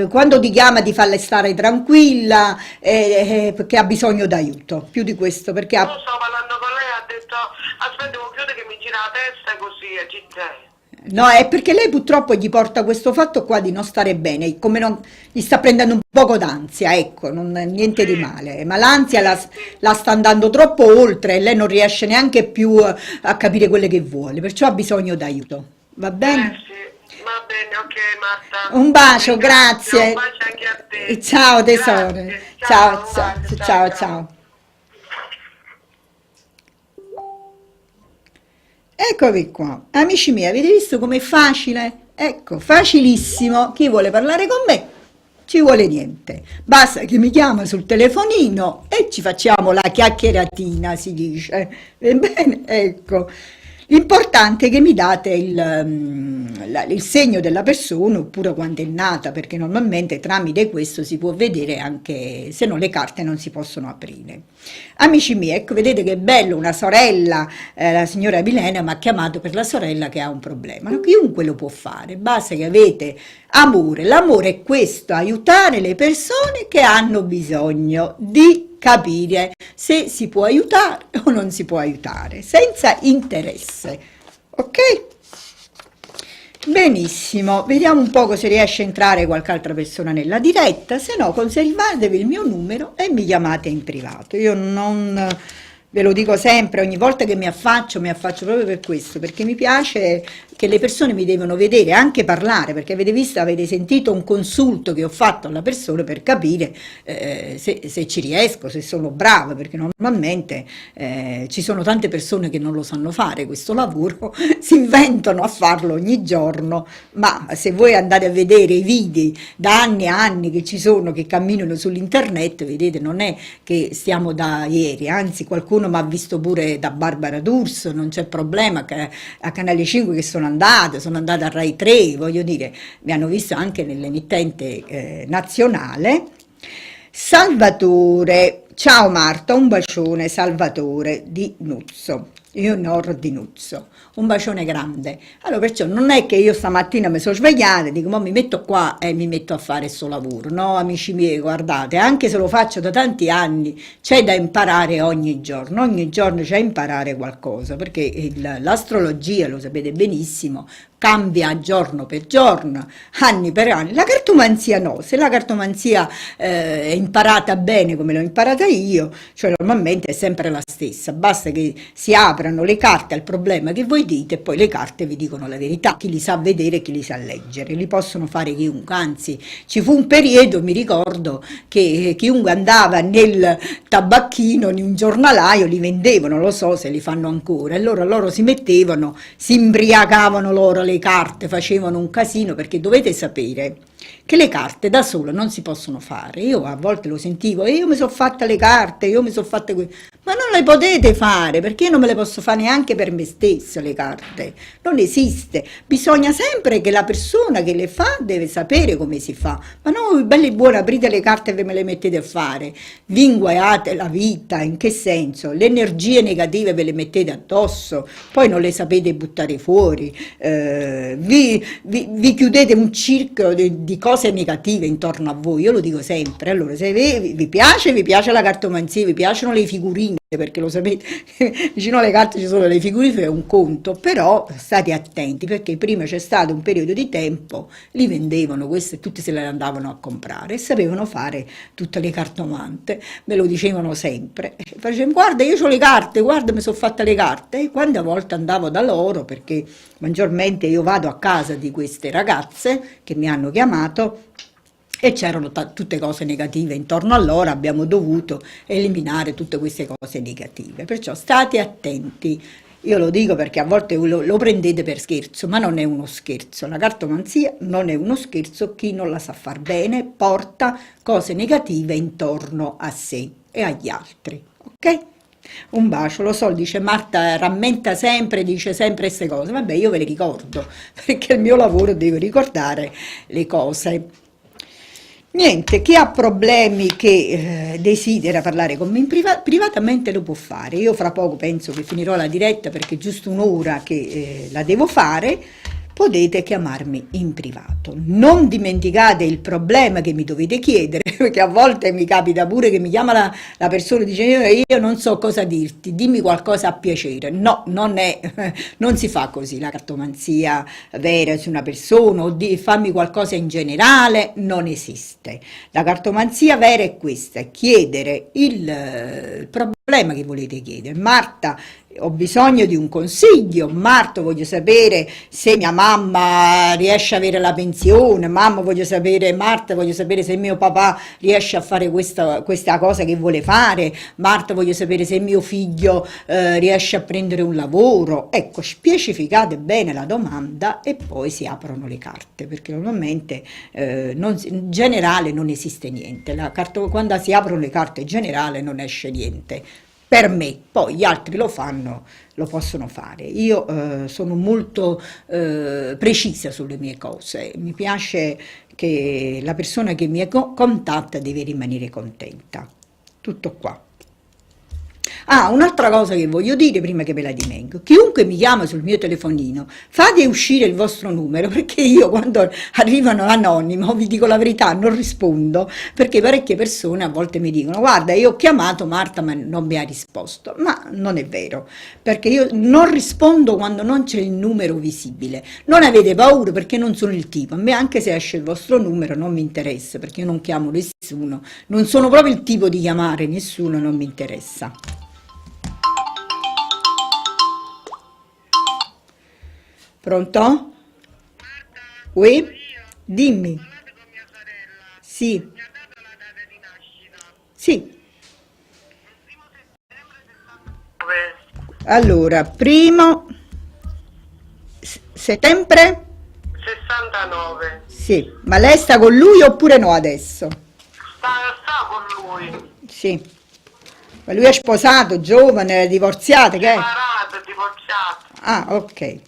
quando ti chiama, di farla stare tranquilla, perché ha bisogno d'aiuto, più di questo, perché Io ha... stavo parlando con lei, ha detto, aspetta, devo chiudere che mi gira la testa così, e ci sei. No, è perché lei purtroppo gli porta questo fatto qua di non stare bene, come non, gli sta prendendo un poco d'ansia, ecco, non è niente di male, ma l'ansia la sta andando troppo oltre e lei non riesce neanche più a capire quello che vuole, perciò ha bisogno d'aiuto. Va bene? Sì, va bene, ok Marta. Un bacio, Ringrazio, grazie. un bacio anche a te. Ciao tesoro. Grazie, Ciao, un ciao, bacio, ciao, ciao. Eccovi qua, amici miei, avete visto com'è facile? Ecco, facilissimo. Chi vuole parlare con me? Ci vuole niente. Basta che mi chiama sul telefonino e ci facciamo la chiacchieratina, si dice. Ebbene, ecco. L'importante è che mi date il segno della persona oppure quando è nata, perché normalmente tramite questo si può vedere anche se no le carte non si possono aprire. Amici miei, ecco, vedete che bello, una sorella, la signora Milena mi ha chiamato per la sorella che ha un problema. No, chiunque lo può fare, basta che avete amore. L'amore è questo, aiutare le persone che hanno bisogno di capire se si può aiutare o non si può aiutare, senza interesse. Ok? Benissimo, vediamo un po' se riesce a entrare qualche altra persona nella diretta, se no conservatevi il mio numero e mi chiamate in privato. Io non ve lo dico sempre, ogni volta che mi affaccio proprio per questo, perché mi piace che le persone mi devono vedere, anche parlare, perché avete visto, avete sentito un consulto che ho fatto alla persona per capire se ci riesco, se sono brava, perché normalmente ci sono tante persone che non lo sanno fare questo lavoro, si inventano a farlo ogni giorno, ma se voi andate a vedere i video da anni e anni che ci sono, che camminano sull'internet, vedete, non è che stiamo da ieri, anzi qualcuno mi ha visto pure da Barbara D'Urso, non c'è problema, a Canale 5 che sono andata a Rai 3, voglio dire, mi hanno visto anche nell'emittente nazionale. Salvatore, ciao Marta, un bacione, Salvatore di Nuzzo, io Nord di Nuzzo, un bacione grande. Allora, perciò non è che io stamattina mi sono svegliata e dico, ma mi metto qua e mi metto a fare questo lavoro. No, amici miei, guardate, anche se lo faccio da tanti anni, c'è da imparare ogni giorno c'è da imparare qualcosa, perché l'astrologia, lo sapete benissimo, cambia giorno per giorno, anni per anni. La cartomanzia no, se la cartomanzia è imparata bene come l'ho imparata io, cioè normalmente è sempre la stessa, basta che si aprano le carte al problema che voi dite e poi le carte vi dicono la verità, chi li sa vedere e chi li sa leggere, li possono fare chiunque, anzi ci fu un periodo, mi ricordo, che chiunque andava nel tabacchino, in un giornalaio, li vendevano, non lo so se li fanno ancora, e loro si mettevano, si imbriacavano loro le carte, facevano un casino, perché dovete sapere che le carte da sole non si possono fare. Io a volte lo sentivo, e io mi sono fatta le carte, io mi sono fatte ma non le potete fare, perché io non me le posso fare neanche per me stessa le carte, non esiste, bisogna sempre che la persona che le fa deve sapere come si fa, ma no, belli buoni, aprite le carte e ve me le mettete a fare, vi inguaiate la vita, in che senso? Le energie negative ve le mettete addosso, poi non le sapete buttare fuori, vi chiudete un circolo di cose negative intorno a voi, io lo dico sempre. Allora, se vi piace la cartomanzia, vi piacciono le figurine, perché lo sapete, vicino alle carte ci sono le figurine, è un conto, però state attenti, perché prima c'è stato un periodo di tempo, li vendevano queste e tutti se le andavano a comprare e sapevano fare tutte le cartomante, me lo dicevano sempre, facevano, guarda io ho le carte, guarda mi sono fatta le carte, e quando a volte andavo da loro, perché maggiormente io vado a casa di queste ragazze che mi hanno chiamato, e c'erano tutte cose negative intorno a loro, abbiamo dovuto eliminare tutte queste cose negative, perciò state attenti. Io lo dico perché a volte lo prendete per scherzo, ma non è uno scherzo, la cartomanzia non è uno scherzo, chi non la sa far bene porta cose negative intorno a sé e agli altri, ok? Un bacio, lo so, dice Marta, rammenta sempre, dice sempre queste cose, vabbè io ve le ricordo, perché il mio lavoro devo ricordare le cose. Niente, chi ha problemi che desidera parlare con me in privatamente lo può fare. Io fra poco penso che finirò la diretta perché è giusto un'ora che la devo fare. Potete chiamarmi in privato. Non dimenticate il problema che mi dovete chiedere, perché a volte mi capita pure che mi chiama la persona e dice io non so cosa dirti, dimmi qualcosa a piacere. No, non si fa così la cartomanzia vera su una persona o fammi qualcosa in generale, non esiste. La cartomanzia vera è questa, è chiedere il problema che volete chiedere. Marta, ho bisogno di un consiglio, Marta voglio sapere se mia mamma riesce a avere la pensione, Marta voglio sapere se mio papà riesce a fare questa cosa che vuole fare, Marta voglio sapere se mio figlio riesce a prendere un lavoro. Ecco, specificate bene la domanda e poi si aprono le carte, perché normalmente in generale non esiste niente, quando si aprono le carte in generale non esce niente. Per me, poi gli altri lo fanno, lo possono fare. Io sono molto precisa sulle mie cose, mi piace che la persona che mi contatta deve rimanere contenta. Tutto qua. Ah, un'altra cosa che voglio dire prima che me la dimentico, chiunque mi chiama sul mio telefonino, fate uscire il vostro numero, perché io quando arrivano anonimo, vi dico la verità, non rispondo, perché parecchie persone a volte mi dicono guarda io ho chiamato Marta ma non mi ha risposto, ma non è vero, perché io non rispondo quando non c'è il numero visibile. Non avete paura, perché non sono il tipo, a me anche se esce il vostro numero non mi interessa, perché io non chiamo nessuno, non sono proprio il tipo di chiamare nessuno, non mi interessa. Pronto? Oui? Dimmi. Sì, sì. Allora, primo settembre? 69. Sì. Ma lei sta con lui oppure no adesso? Sta con lui. Sì. Ma lui è sposato, giovane, è divorziato, che è? Separato, divorziato. Ah, ok.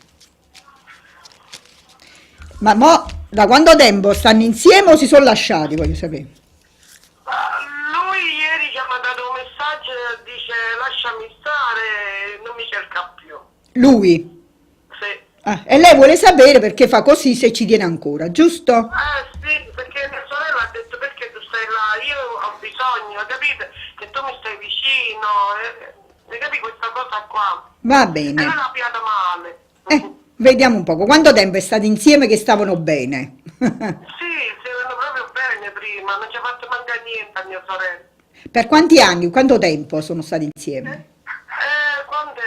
Ma mo, da quanto tempo stanno insieme o si sono lasciati, voglio sapere? Lui ieri ci ha mandato un messaggio e dice lasciami stare, non mi cerca più. Lui. Sì. Ah, e lei vuole sapere perché fa così se ci tiene ancora, giusto? Sì, perché mia sorella ha detto perché tu stai là, io ho bisogno, capite? Che tu mi stai vicino, capi questa cosa qua? Va E non bene. l'ha piata male. Vediamo un poco. Quanto tempo è stato insieme che stavano bene? Sì, si erano proprio bene prima, non ci ha fatto mancare niente a mia sorella. Per quanti anni, quanto tempo sono stati insieme? Quando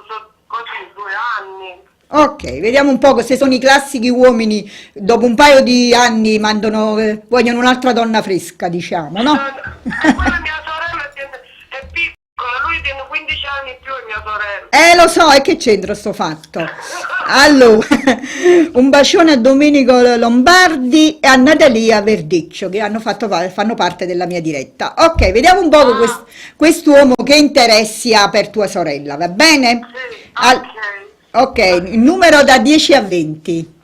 sono così, 2 anni. Ok, vediamo un po' se sono i classici uomini, dopo un paio di anni mandano, vogliono un'altra donna fresca, diciamo, no? Quella mia sorella è piccola, lui tiene 15 anni più di mia sorella. Lo so, e che c'entra sto fatto? Allora, un bacione a Domenico Lombardi e a Natalia Verdicchio che fanno parte della mia diretta. Ok, vediamo un po' quest'uomo che interessi ha per tua sorella, va bene? Sì, Al- ok. ok, il numero da 10 a 20.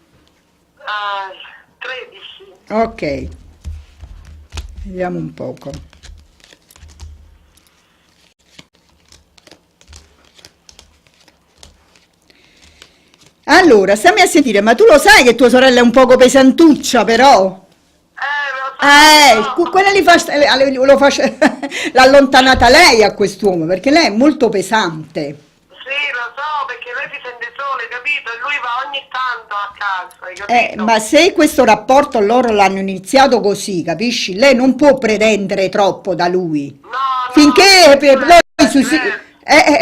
13. Ok, vediamo un poco. Allora, stammi a sentire, ma tu lo sai che tua sorella è un poco pesantuccia, però? Lo so. Quella l'ha allontanata lei a quest'uomo, perché lei è molto pesante. Sì, lo so, perché lei si sente sola, capito? E lui va ogni tanto a casa, hai capito? Ma se questo rapporto loro l'hanno iniziato così, capisci? Lei non può pretendere troppo da lui. No, Finché diverso.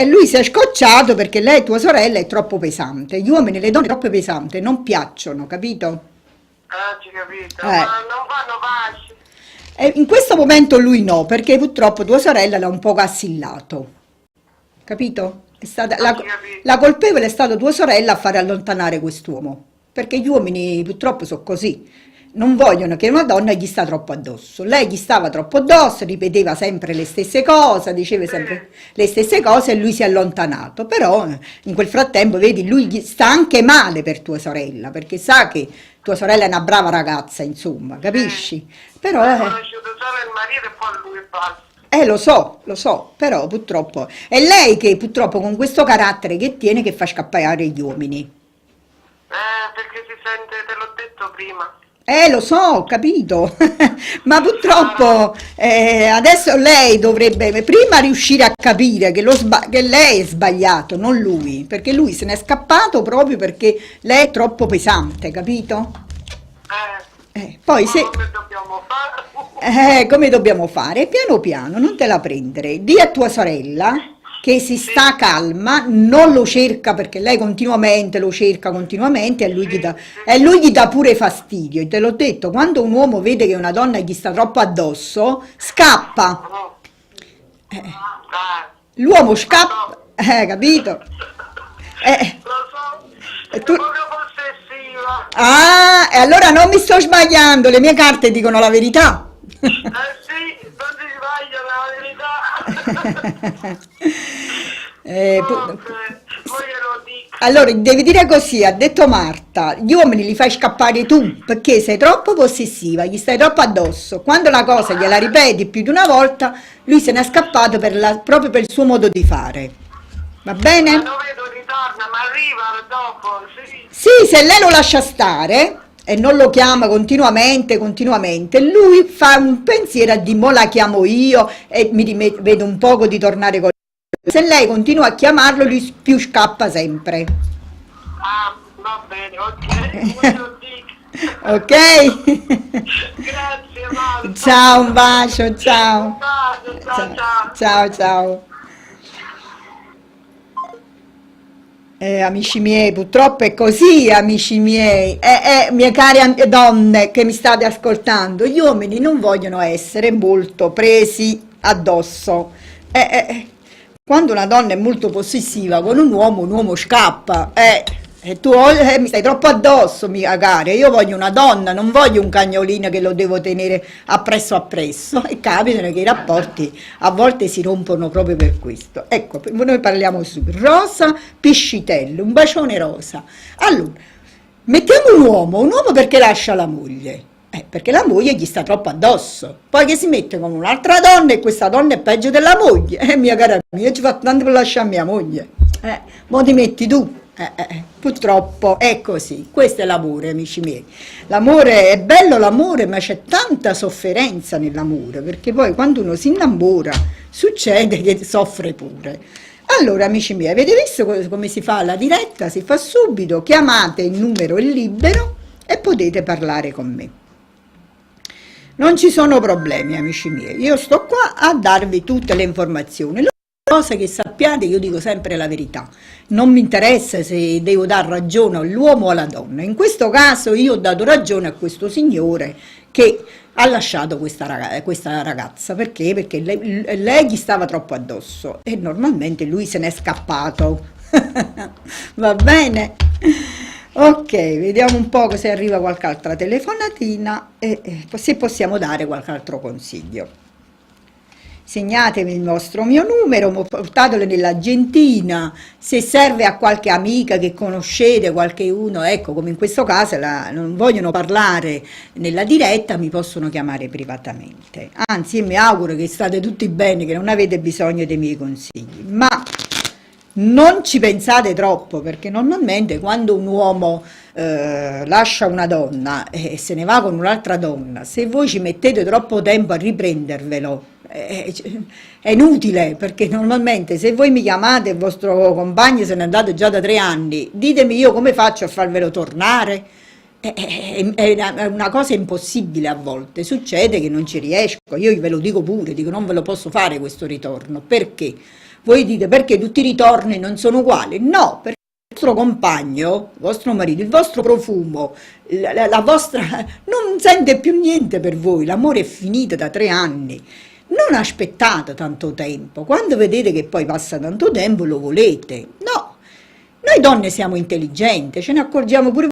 lui si è scocciato perché lei, tua sorella, è troppo pesante. Gli uomini, le donne troppo pesanti non piacciono, capito? Ci capito, Eh. ma non vanno pace. E in questo momento lui no, perché purtroppo tua sorella l'ha un poco assillato, capito? Ci capito. La colpevole è stata tua sorella a fare allontanare quest'uomo, perché gli uomini purtroppo sono così, non vogliono che una donna gli sta troppo addosso. Lei gli stava troppo addosso, ripeteva sempre le stesse cose, diceva sempre le stesse cose e lui si è allontanato. Però in quel frattempo, vedi, lui gli sta anche male per tua sorella, perché sa che tua sorella è una brava ragazza, insomma, capisci? Però, Ho conosciuto solo il marito e poi lui e basta. lo so, però purtroppo è lei che purtroppo con questo carattere che tiene che fa scappare gli uomini. Perché si sente, te l'ho detto prima. Lo so, ho capito, ma purtroppo adesso lei dovrebbe prima riuscire a capire che lei è sbagliato, non lui, perché lui se n'è scappato proprio perché lei è troppo pesante, capito? Poi Ma se... come dobbiamo fare? Come dobbiamo fare? Piano piano, non te la prendere. Dì a tua sorella che si sta calma, non lo cerca perché lei continuamente lo cerca continuamente e lui gli dà pure fastidio. E te l'ho detto, quando un uomo vede che una donna gli sta troppo addosso, scappa. No. L'uomo scappa, capito? Lo so, E è tu... proprio possessiva. Ah, e allora non mi sto sbagliando, le mie carte dicono la verità. Sì, non si sbaglia la verità. Comunque, poi glielo dico. Allora, devi dire così, ha detto Marta, gli uomini li fai scappare tu perché sei troppo possessiva, gli stai troppo addosso. Quando la cosa gliela ripeti più di una volta, lui se n'è scappato proprio per il suo modo di fare. Va Ma bene? lo vedo, ritorna, ma arriva dopo, sì. Sì, se lei lo lascia stare e non lo chiama continuamente, lui fa un pensiero a di mo la chiamo io e vedo un poco di tornare con lui. Se lei continua a chiamarlo, lui più scappa sempre. Va bene, ok. Me lo dico. Ok? Grazie, Marta. Ciao, un bacio, ciao. Un bacio, ciao, ciao. Ciao, ciao. Amici miei, purtroppo è così, amici miei, mie care donne che mi state ascoltando, gli uomini non vogliono essere molto presi addosso. Quando una donna è molto possessiva con un uomo scappa, e tu mi stai troppo addosso, mia cara, io voglio una donna, non voglio un cagnolino che lo devo tenere appresso, e capitano che i rapporti a volte si rompono proprio per questo. Ecco, noi parliamo su Rosa Piscitello, un bacione rosa. Allora, mettiamo un uomo perché lascia la moglie? Perché la moglie gli sta troppo addosso, poi che si mette con un'altra donna e questa donna è peggio della moglie, mia cara mia, io ci faccio tanto per lasciare mia moglie, mo ti metti tu. Purtroppo è così, questo è l'amore, amici miei. L'amore è bello, l'amore, ma c'è tanta sofferenza nell'amore, perché poi quando uno si innamora succede che soffre pure. Allora, amici miei, avete visto come si fa la diretta? Si fa subito, chiamate, il numero è libero e potete parlare con me. Non ci sono problemi, amici miei, io sto qua a darvi tutte le informazioni. Cosa che sappiate, io dico sempre la verità, non mi interessa se devo dar ragione all'uomo o alla donna. In questo caso io ho dato ragione a questo signore che ha lasciato questa ragazza, perché lei gli stava troppo addosso e normalmente lui se n'è scappato. Va bene? Ok, vediamo un po' se arriva qualche altra telefonatina e se possiamo dare qualche altro consiglio. Segnatevi il mio numero, portatelo nell'agentina, se serve a qualche amica che conoscete, qualcuno, ecco, come in questo caso non vogliono parlare nella diretta, mi possono chiamare privatamente. Anzi, io mi auguro che state tutti bene, che non avete bisogno dei miei consigli, ma non ci pensate troppo, perché normalmente quando un uomo lascia una donna e se ne va con un'altra donna, se voi ci mettete troppo tempo a riprendervelo, è inutile, perché normalmente se voi mi chiamate e il vostro compagno se n'è andato già da 3 anni, ditemi io come faccio a farvelo tornare? È una cosa impossibile a volte, succede che non ci riesco, io ve lo dico pure, dico non ve lo posso fare questo ritorno, perché? Voi dite perché tutti i ritorni non sono uguali? No, perché il vostro compagno, il vostro marito, il vostro profumo, la vostra non sente più niente per voi, l'amore è finito da 3 anni. Non aspettate tanto tempo, quando vedete che poi passa tanto tempo lo volete. No, noi donne siamo intelligenti, ce ne accorgiamo pure